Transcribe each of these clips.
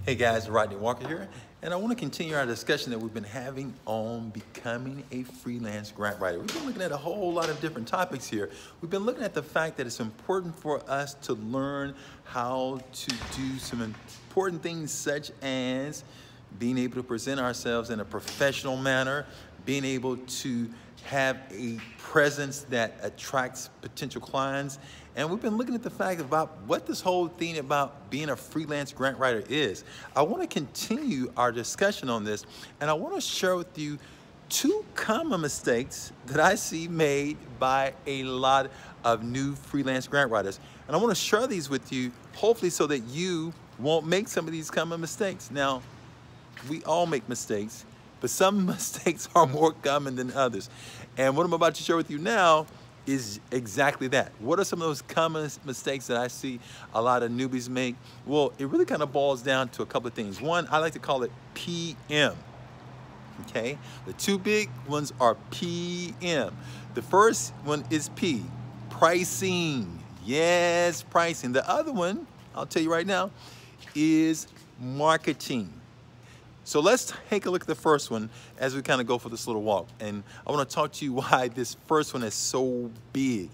Hey guys, Rodney Walker here, and I want to continue our discussion that we've been having on becoming a freelance grant writer. We've been looking at a whole lot of different topics here. We've been looking at the fact that it's important for us to learn how to do some important things such as being able to present ourselves in a professional manner, being able to have a presence that attracts potential clients. And we've been looking at the fact about what this whole thing about being a freelance grant writer is. I want to continue our discussion on this, and I want to share with you two common mistakes that I see made by a lot of new freelance grant writers. And I want to share these with you, hopefully so that you won't make some of these common mistakes. Now, we all make mistakes, but some mistakes are more common than others. And what I'm about to share with you now is exactly that. What are some of those common mistakes that I see a lot of newbies make? Well, it really kind of boils down to a couple of things. One, I like to call it PM. Okay, the two big ones are PM. The first one is P, pricing. Yes, pricing. The other one, I'll tell you right now, is marketing. So let's take a look at the first one as we kind of go for this little walk. And I want to talk to you why this first one is so big.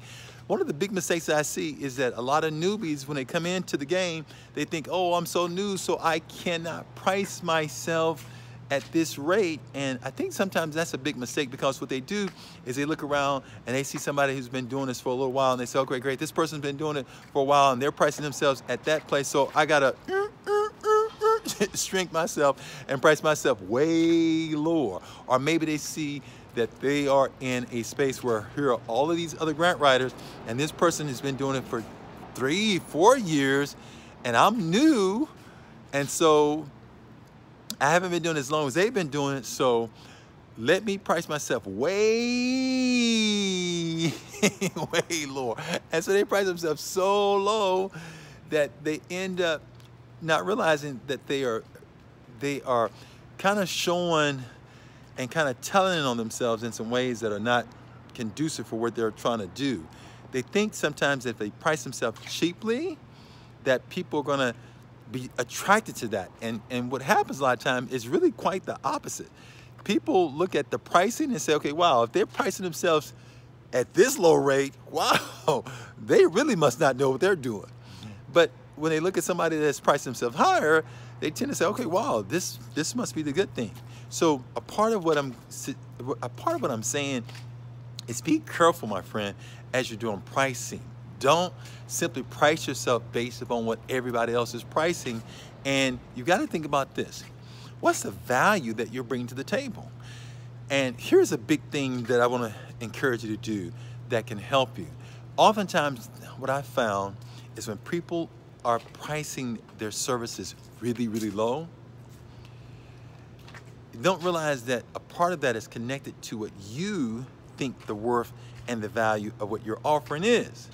One of the big mistakes that I see is that a lot of newbies, when they come into the game, they think, oh, I'm so new, so I cannot price myself at this rate. And I think sometimes that's a big mistake, because what they do is they look around and they see somebody who's been doing this for a little while, and they say, okay, great, this person's been doing it for a while and they're pricing themselves at that place, so I gotta shrink myself and price myself way lower. Or maybe they see that they are in a space where here are all of these other grant writers, and this person has been doing it for 3-4 years, and I'm new, and so I haven't been doing it as long as they've been doing it, so let me price myself way, way lower. And so they price themselves so low that they end up not realizing that they are kind of showing and kind of telling on themselves in some ways that are not conducive for what they're trying to do. They think sometimes that if they price themselves cheaply, that people are going to be attracted to that. And what happens a lot of times is really quite the opposite. People look at the pricing and say, okay, wow, if they're pricing themselves at this low rate, wow, they really must not know what they're doing. But when they look at somebody that's priced themselves higher, they tend to say, okay, wow, this must be the good thing. So a part of what I'm saying is be careful, my friend, as you're doing pricing. Don't simply price yourself based upon what everybody else is pricing. And you've got to think about this. What's the value that you're bringing to the table? And here's a big thing that I want to encourage you to do that can help you. Oftentimes, what I've found is when people are pricing their services really, really low, you don't realize that a part of that is connected to what you think the worth and the value of what you're offering is.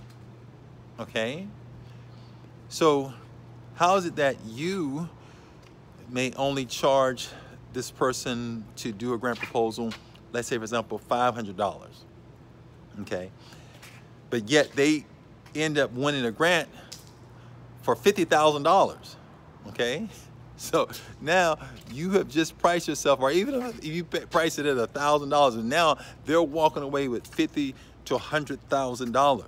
Okay? So how is it that you may only charge this person to do a grant proposal, let's say, for example, $500, okay? But yet they end up winning a grant for $50,000, okay? So now you have just priced yourself, or even if you price it at $1,000, and now they're walking away with $50,000 to $100,000.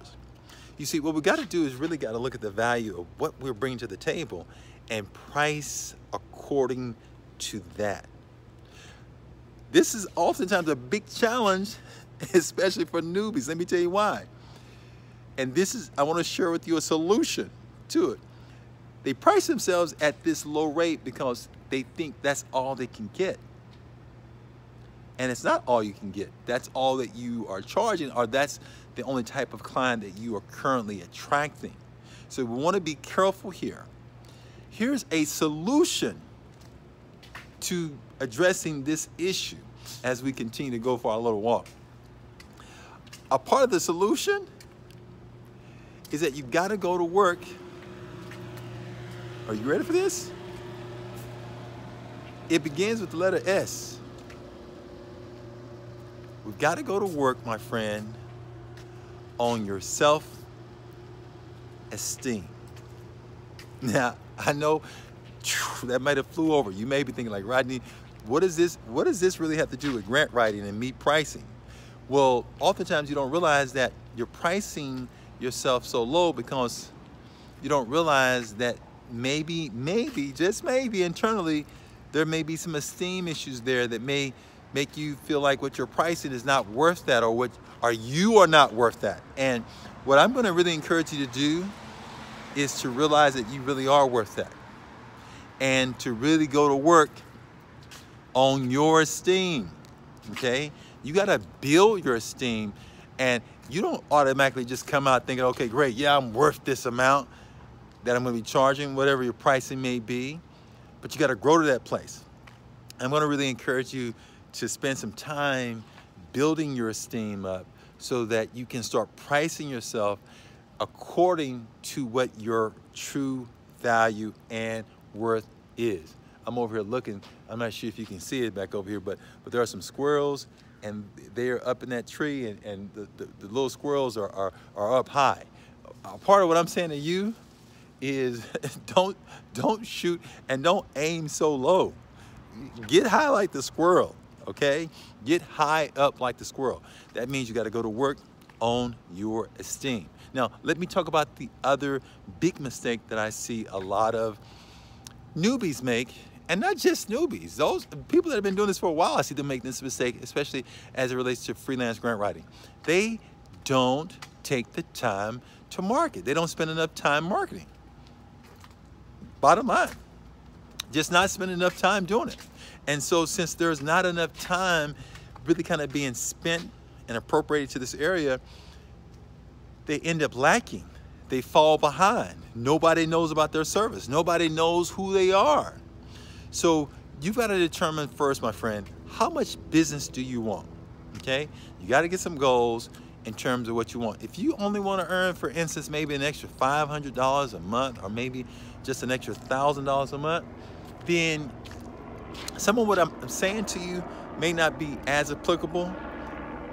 You see, what we got to do is really got to look at the value of what we're bringing to the table and price according to that. This is oftentimes a big challenge, especially for newbies. Let me tell you why. And this is, I want to share with you a solution to it. They price themselves at this low rate because they think that's all they can get. And it's not all you can get. That's all that you are charging, or that's the only type of client that you are currently attracting. So we want to be careful here. Here's a solution to addressing this issue as we continue to go for our little walk. A part of the solution is that you've got to go to work. Are you ready for this? It begins with the letter S. We've got to go to work, my friend, on your self-esteem. Now, I know that might have flew over. You may be thinking like, Rodney, what does this really have to do with grant writing and me pricing? Well, oftentimes you don't realize that you're pricing yourself so low because you don't realize that maybe, just maybe internally, there may be some esteem issues there that may make you feel like what you're pricing is not worth that, or you are not worth that. And what I'm going to really encourage you to do is to realize that you really are worth that, and to really go to work on your esteem. Okay, you got to build your esteem, and you don't automatically just come out thinking, okay, great, yeah, I'm worth this amount that I'm going to be charging, whatever your pricing may be, but you got to grow to that place. I'm going to really encourage you to spend some time building your esteem up so that you can start pricing yourself according to what your true value and worth is. I'm over here looking, I'm not sure if you can see it back over here, but there are some squirrels, and they're up in that tree, and the little squirrels are up high. Part of what I'm saying to you is don't shoot and don't aim so low. Get high like the squirrel, okay? Get high up like the squirrel. That means you got to go to work on your esteem. Now, let me talk about the other big mistake that I see a lot of newbies make, and not just newbies. Those people that have been doing this for a while, I see them make this mistake, especially as it relates to freelance grant writing. They don't take the time to market. They don't spend enough time marketing. Bottom line, just not spending enough time doing it. And so since there's not enough time really kind of being spent and appropriated to this area, they end up lacking. They fall behind. Nobody knows about their service. Nobody knows who they are. So you've got to determine first, my friend, how much business do you want? Okay? You got to get some goals in terms of what you want. If you only want to earn, for instance, maybe an extra $500 a month, or maybe just an extra $1,000 a month, then some of what I'm saying to you may not be as applicable,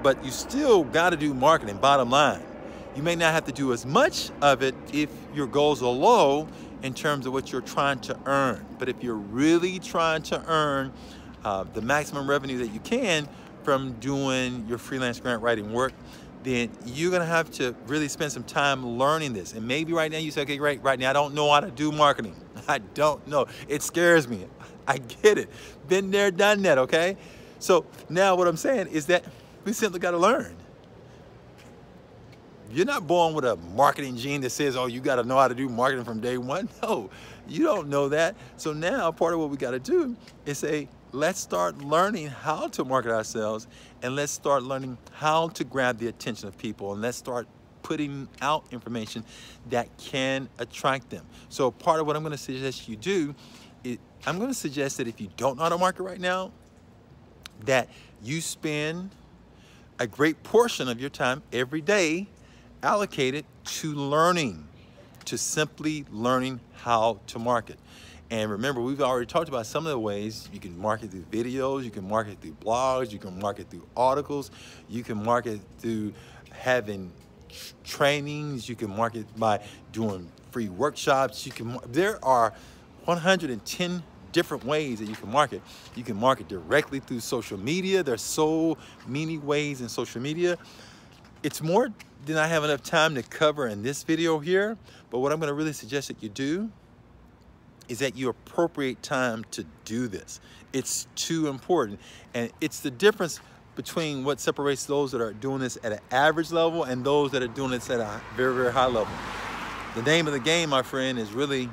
but you still got to do marketing, bottom line. You may not have to do as much of it if your goals are low in terms of what you're trying to earn. But if you're really trying to earn the maximum revenue that you can from doing your freelance grant writing work, then you're gonna have to really spend some time learning this. And maybe right now you say, okay, great, right now I don't know how to do marketing. I don't know, it scares me. I get it, been there, done that, okay? So now what I'm saying is that we simply gotta learn. You're not born with a marketing gene that says, oh, you got to know how to do marketing from day one. No, you don't know that. So now part of what we got to do is say, let's start learning how to market ourselves, and let's start learning how to grab the attention of people, and let's start putting out information that can attract them. So part of what I'm going to suggest you do is, I'm going to suggest that if you don't know how to market right now, that you spend a great portion of your time every day allocated to learning, to simply learning how to market. And remember, we've already talked about some of the ways you can market through videos, you can market through blogs, you can market through articles, you can market through having trainings, you can market by doing free workshops. There are 110 different ways that you can market. You can market directly through social media. There's so many ways in social media. It's more than I have enough time to cover in this video here, but what I'm going to really suggest that you do is that you appropriate time to do this. It's too important, and it's the difference between what separates those that are doing this at an average level and those that are doing this at a very, very high level. The name of the game, my friend, is really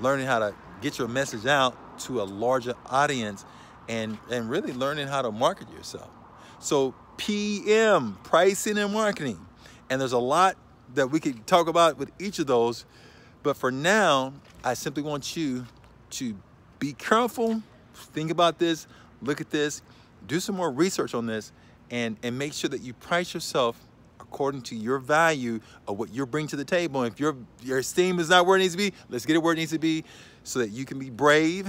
learning how to get your message out to a larger audience, and really learning how to market yourself. So PM, pricing and marketing. And there's a lot that we could talk about with each of those. But for now, I simply want you to be careful, think about this, look at this, do some more research on this, and make sure that you price yourself according to your value of what you're bringing to the table. And if your esteem is not where it needs to be, let's get it where it needs to be so that you can be brave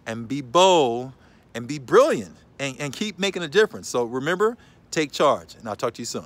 and be bold and be brilliant and keep making a difference. So remember, take charge, and I'll talk to you soon.